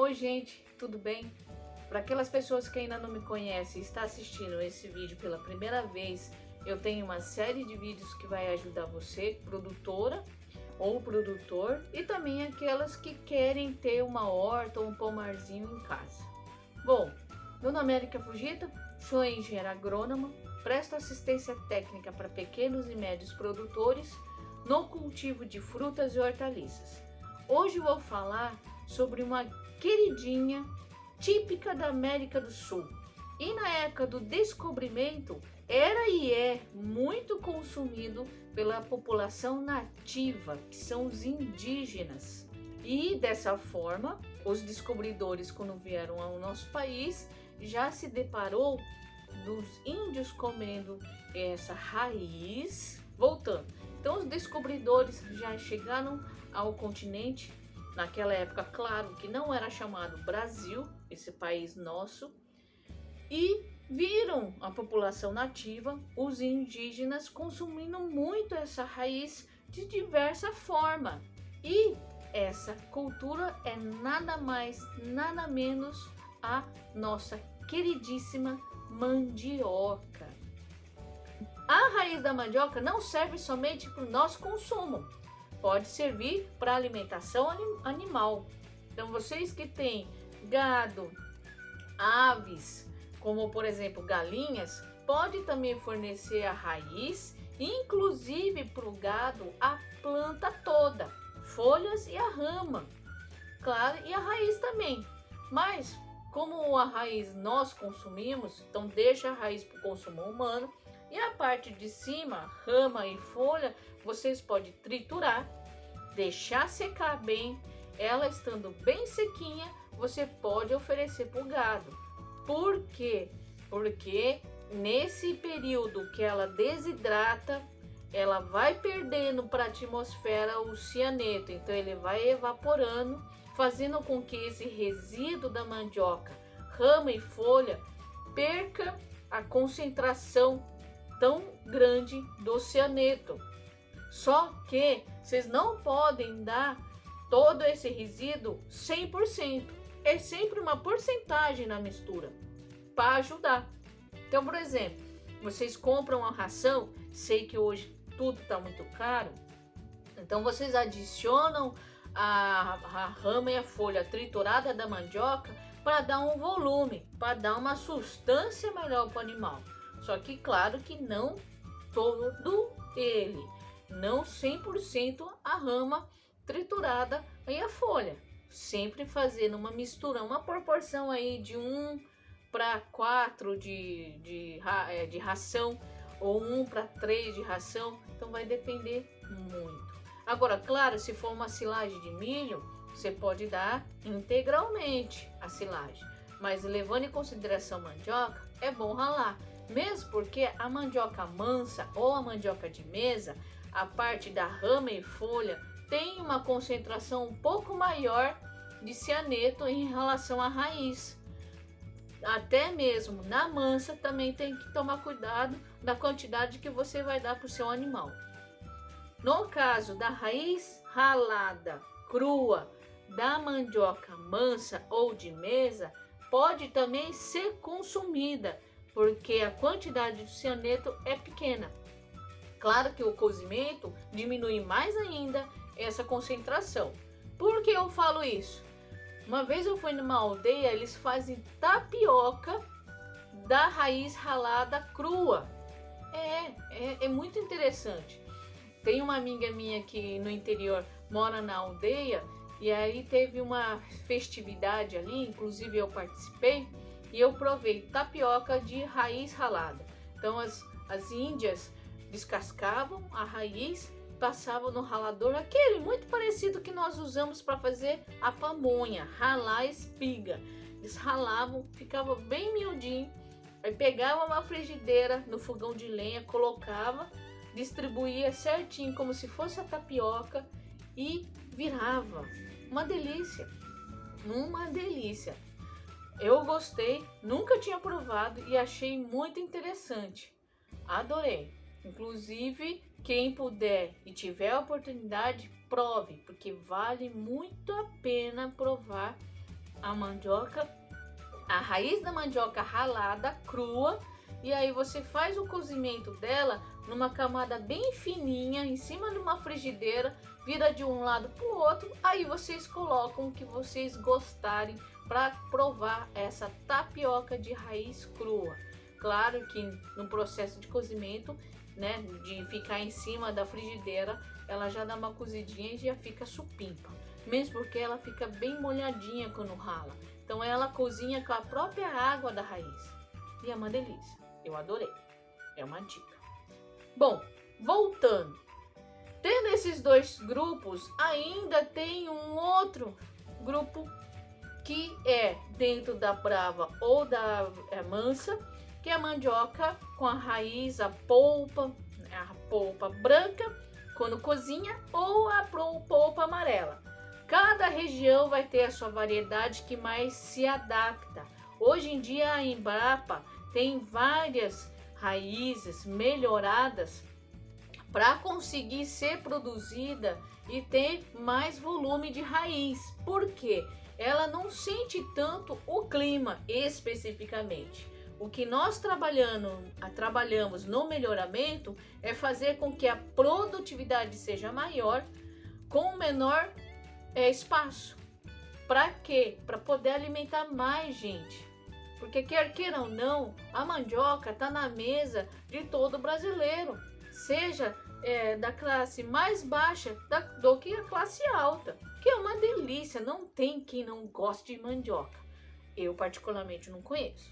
Oi gente, tudo bem? Para aquelas pessoas que ainda não me conhecem e está assistindo esse vídeo pela primeira vez, eu tenho uma série de vídeos que vai ajudar você, produtora ou produtor, e também aquelas que querem ter uma horta ou um pomarzinho em casa. Bom, meu nome é Erika Fujita, sou engenheira agrônoma, presto assistência técnica para pequenos e médios produtores no cultivo de frutas e hortaliças. Hoje vou falar sobre uma queridinha típica da América do Sul. E na época do descobrimento era e é muito consumido pela população nativa, que são os indígenas. E dessa forma, os descobridores, quando vieram ao nosso país, já se deparou dos índios comendo essa raiz. Voltando, então os descobridores já chegaram ao continente. Naquela época, claro que não era chamado Brasil, esse país nosso, e viram a população nativa, os indígenas, consumindo muito essa raiz de diversa forma. E essa cultura é nada mais, nada menos a nossa queridíssima mandioca. A raiz da mandioca não serve somente para o nosso consumo, pode servir para alimentação animal. Então vocês que têm gado, aves, como por exemplo galinhas, pode também fornecer a raiz, inclusive para o gado a planta toda, folhas e a rama, claro, e a raiz também. Mas como a raiz nós consumimos, então deixa a raiz para o consumo humano. E a parte de cima, rama e folha, vocês podem triturar, deixar secar bem. Ela estando bem sequinha, você pode oferecer para o gado. Por quê? Porque nesse período que ela desidrata, ela vai perdendo para a atmosfera o cianeto. Então ele vai evaporando, fazendo com que esse resíduo da mandioca, rama e folha, perca a concentração tão grande do cianeto. Só que vocês não podem dar todo esse resíduo 100%. É sempre uma porcentagem na mistura para ajudar. Então, por exemplo, vocês compram uma ração, sei que hoje tudo está muito caro, então vocês adicionam a rama e a folha triturada da mandioca para dar um volume, para dar uma sustância melhor para o animal. Só que claro que não todo ele, não 100% a rama triturada e a folha. Sempre fazendo uma mistura, uma proporção aí de 1:4 de ração ou 1:3 de ração. Então vai depender muito. Agora, claro, se for uma silagem de milho, você pode dar integralmente a silagem. Mas levando em consideração a mandioca, é bom ralar. Mesmo porque a mandioca mansa ou a mandioca de mesa, a parte da rama e folha tem uma concentração um pouco maior de cianeto em relação à raiz. Até mesmo na mansa também tem que tomar cuidado da quantidade que você vai dar para o seu animal. No caso da raiz ralada, crua, da mandioca mansa ou de mesa, pode também ser consumida, porque a quantidade de cianeto é pequena. Claro que o cozimento diminui mais ainda essa concentração. Por que eu falo isso? Uma vez eu fui numa aldeia, eles fazem tapioca da raiz ralada crua. É muito interessante. Tem uma amiga minha que no interior mora na aldeia, e aí teve uma festividade ali, inclusive eu participei, e eu provei tapioca de raiz ralada. Então as índias descascavam a raiz, passavam no ralador, aquele muito parecido que nós usamos para fazer a pamonha, ralar a espiga. Eles ralavam, ficava bem miudinho, aí pegava uma frigideira no fogão de lenha, colocava, distribuía certinho como se fosse a tapioca e virava. Uma delícia, uma delícia. Eu gostei, nunca tinha provado e achei muito interessante. Adorei. Inclusive, quem puder e tiver a oportunidade, prove, porque vale muito a pena provar a mandioca, a raiz da mandioca ralada, crua, e aí você faz o cozimento dela numa camada bem fininha, em cima de uma frigideira, vira de um lado para o outro, aí vocês colocam o que vocês gostarem para provar essa tapioca de raiz crua. Claro que no processo de cozimento, né, de ficar em cima da frigideira, ela já dá uma cozidinha e já fica supimpa, mesmo porque ela fica bem molhadinha quando rala. Então ela cozinha com a própria água da raiz e é uma delícia. Eu adorei, é uma dica. Bom, voltando, tendo esses dois grupos, ainda tem um outro grupo que é dentro da brava ou da mansa, que é a mandioca com a raiz, a polpa branca quando cozinha, ou a polpa amarela. Cada região vai ter a sua variedade que mais se adapta. Hoje em dia a Embrapa tem várias raízes melhoradas para conseguir ser produzida e ter mais volume de raiz. Por quê? Ela não sente tanto o clima especificamente. O que nós trabalhamos no melhoramento é fazer com que a produtividade seja maior com menor espaço. Para quê? Para poder alimentar mais gente. Porque quer queira ou não, a mandioca está na mesa de todo brasileiro, seja da classe mais baixa do que a classe alta, que é uma delícia, não tem quem não goste de mandioca. Eu particularmente não conheço.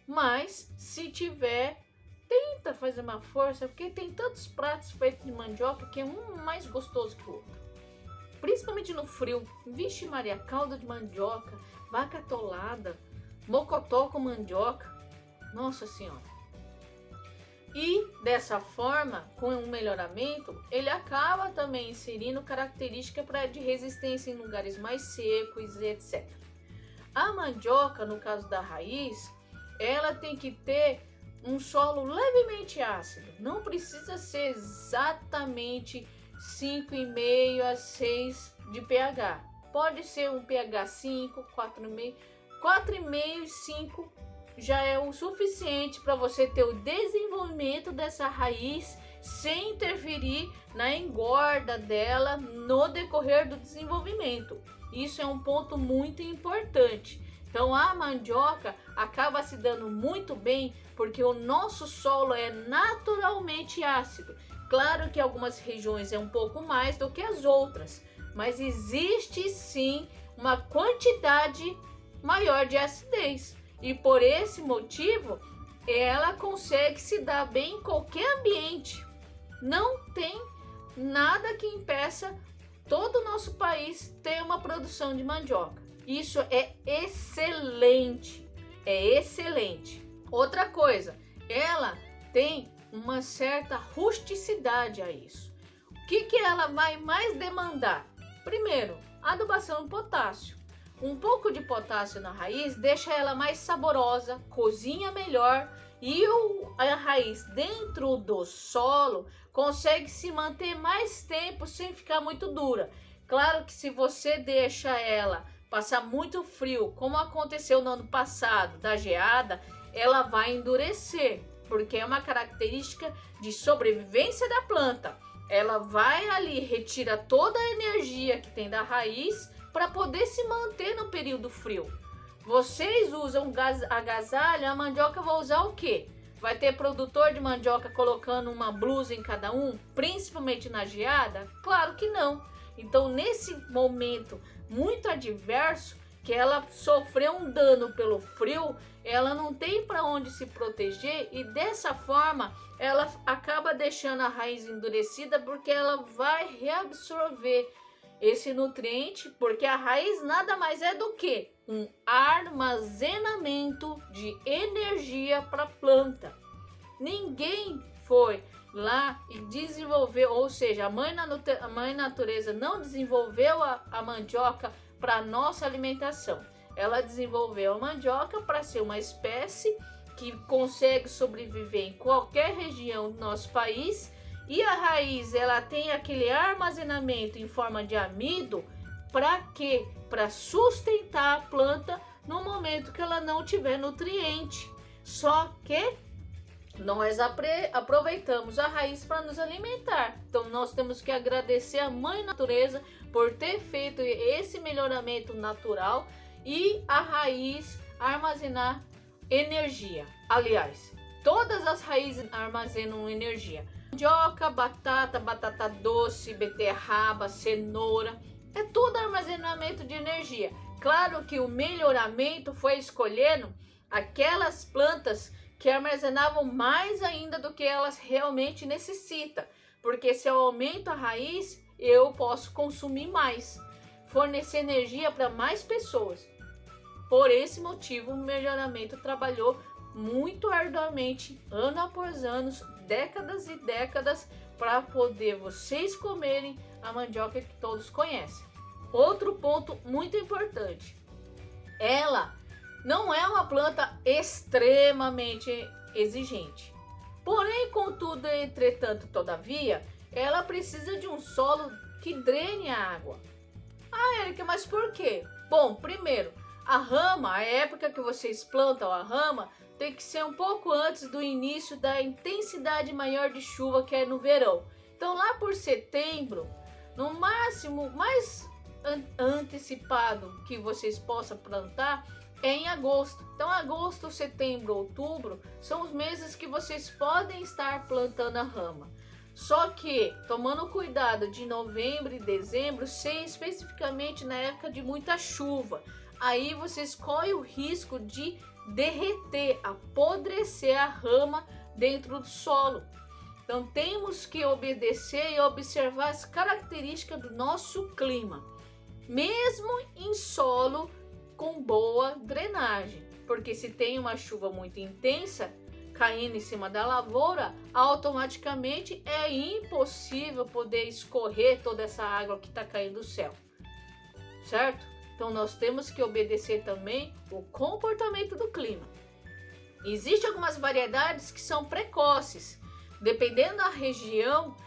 Mas se tiver, tenta fazer uma força, porque tem tantos pratos feitos de mandioca que é um mais gostoso que o outro. Principalmente no frio. Vixe Maria, calda de mandioca, vaca atolada, mocotó com mandioca, nossa senhora. E dessa forma, com o melhoramento, ele acaba também inserindo característica de resistência em lugares mais secos, etc. A mandioca, no caso da raiz, ela tem que ter um solo levemente ácido, não precisa ser exatamente 5,5 a 6 de pH, pode ser um pH 5, 4,5, 4,5 e 5 já é o suficiente para você ter o desenvolvimento dessa raiz sem interferir na engorda dela no decorrer do desenvolvimento. Isso é um ponto muito importante. Então a mandioca acaba se dando muito bem porque o nosso solo é naturalmente ácido. Claro que algumas regiões é um pouco mais do que as outras, mas existe sim uma quantidade maior de acidez. E por esse motivo, ela consegue se dar bem em qualquer ambiente. Não tem nada que impeça todo o nosso país ter uma produção de mandioca. Isso é excelente, é excelente. Outra coisa, ela tem uma certa rusticidade a isso. O que ela vai mais demandar? Primeiro, adubação de potássio. Um pouco de potássio na raiz deixa ela mais saborosa, cozinha melhor e a raiz dentro do solo consegue se manter mais tempo sem ficar muito dura. Claro que se você deixa ela passar muito frio, como aconteceu no ano passado, da geada, ela vai endurecer, porque é uma característica de sobrevivência da planta. Ela vai ali, retira toda a energia que tem da raiz para poder se manter no período frio. Vocês usam agasalho, a mandioca vai usar o quê? Vai ter produtor de mandioca colocando uma blusa em cada um, principalmente na geada? Claro que não. Então, nesse momento muito adverso, que ela sofreu um dano pelo frio, ela não tem para onde se proteger e dessa forma ela acaba deixando a raiz endurecida porque ela vai reabsorver esse nutriente, porque a raiz nada mais é do que um armazenamento de energia para a planta. Ninguém foi lá e desenvolveu, ou seja, a mãe natureza não desenvolveu a mandioca para nossa alimentação. Ela desenvolveu a mandioca para ser uma espécie que consegue sobreviver em qualquer região do nosso país. E a raiz, ela tem aquele armazenamento em forma de amido Para quê? Para sustentar a planta no momento que ela não tiver nutriente. Só que nós aproveitamos a raiz para nos alimentar. Então nós temos que agradecer a Mãe Natureza por ter feito esse melhoramento natural e a raiz armazenar energia. Aliás, todas as raízes armazenam energia. Mandioca, batata doce, beterraba, cenoura, é tudo armazenamento de energia. Claro que o melhoramento foi escolhendo aquelas plantas que armazenavam mais ainda do que elas realmente necessitam, porque se eu aumento a raiz, eu posso consumir mais, fornecer energia para mais pessoas. Por esse motivo, o melhoramento trabalhou muito arduamente, ano após ano, décadas e décadas, para poder vocês comerem a mandioca que todos conhecem. Outro ponto muito importante, ela não é uma planta extremamente exigente. Porém, contudo, entretanto, todavia, ela precisa de um solo que drene a água. Ah, Érica, mas por quê? Bom, primeiro, a rama, a época que vocês plantam a rama, tem que ser um pouco antes do início da intensidade maior de chuva, que é no verão. Então, lá por setembro, no máximo, mais antecipado que vocês possam plantar, é em agosto. Então, agosto, setembro, outubro são os meses que vocês podem estar plantando a rama. Só que, tomando cuidado de novembro e dezembro, ser especificamente na época de muita chuva, aí vocês correm o risco de derreter, apodrecer a rama dentro do solo. Então, temos que obedecer e observar as características do nosso clima, mesmo em solo com boa drenagem, porque se tem uma chuva muito intensa caindo em cima da lavoura, automaticamente é impossível poder escorrer toda essa água que está caindo do céu, certo? Então nós temos que obedecer também o comportamento do clima. Existem algumas variedades que são precoces, dependendo da região.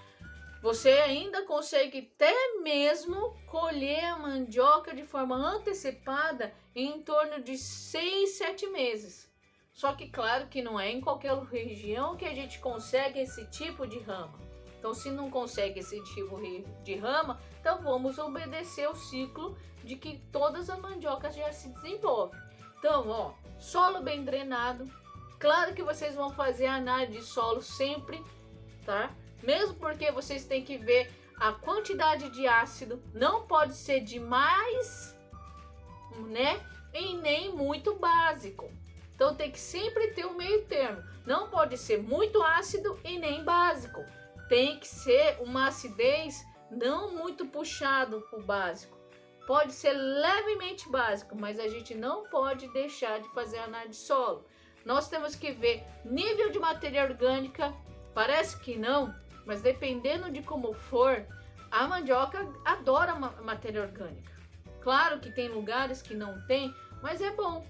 Você ainda consegue até mesmo colher a mandioca de forma antecipada em torno de 6, 7 meses. Só que claro que não é em qualquer região que a gente consegue esse tipo de rama. Então, se não consegue esse tipo de rama, então vamos obedecer o ciclo de que todas as mandiocas já se desenvolvem. Então, ó, solo bem drenado. Claro que vocês vão fazer a análise de solo sempre, tá? Mesmo porque vocês têm que ver a quantidade de ácido, não pode ser demais, né? E nem muito básico. Então tem que sempre ter um meio termo. Não pode ser muito ácido e nem básico. Tem que ser uma acidez não muito puxado para o básico. Pode ser levemente básico, mas a gente não pode deixar de fazer análise de solo. Nós temos que ver nível de matéria orgânica. Parece que não, mas dependendo de como for, a mandioca adora matéria orgânica. Claro que tem lugares que não tem, mas é bom.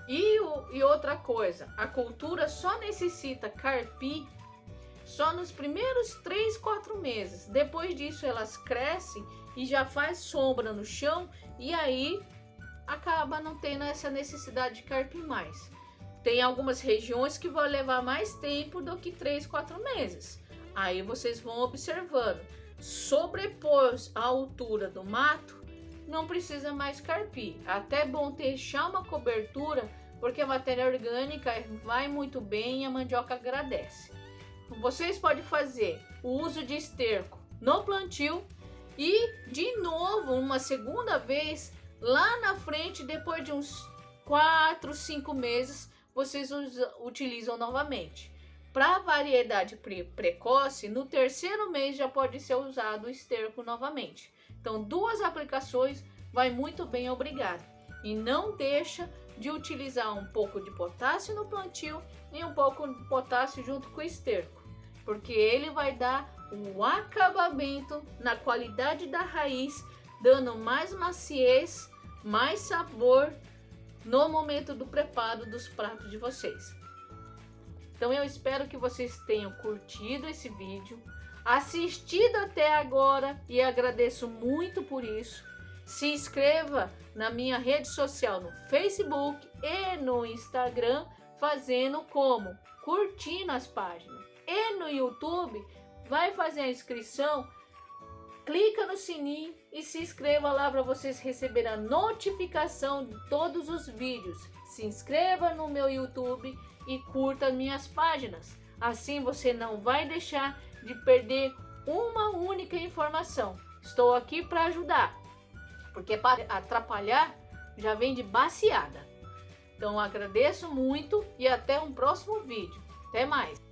E outra coisa, a cultura só necessita carpir só nos primeiros 3, 4 meses. Depois disso elas crescem e já faz sombra no chão e aí acaba não tendo essa necessidade de carpir mais. Tem algumas regiões que vão levar mais tempo do que 3, 4 meses. Aí vocês vão observando. Sobrepor a altura do mato, não precisa mais carpir. Até bom deixar uma cobertura, porque a matéria orgânica vai muito bem e a mandioca agradece. Vocês podem fazer o uso de esterco no plantio e de novo uma segunda vez lá na frente, depois de uns 4, 5 meses, vocês utilizam novamente. Para variedade precoce, no terceiro mês já pode ser usado o esterco novamente. Então, 2 aplicações vai muito bem, obrigado. E não deixa de utilizar um pouco de potássio no plantio e um pouco de potássio junto com o esterco, porque ele vai dar um acabamento na qualidade da raiz, dando mais maciez, mais sabor no momento do preparo dos pratos de vocês. Então eu espero que vocês tenham curtido esse vídeo, assistido até agora e agradeço muito por isso. Se inscreva na minha rede social no Facebook e no Instagram, fazendo como? Curtindo as páginas. E no YouTube, vai fazer a inscrição, clica no sininho e se inscreva lá para vocês receberem a notificação de todos os vídeos. Se inscreva no meu YouTube e curta minhas páginas. Assim você não vai deixar de perder uma única informação. Estou aqui para ajudar, porque para atrapalhar já vem de baseada. Então agradeço muito e até um próximo vídeo. Até mais!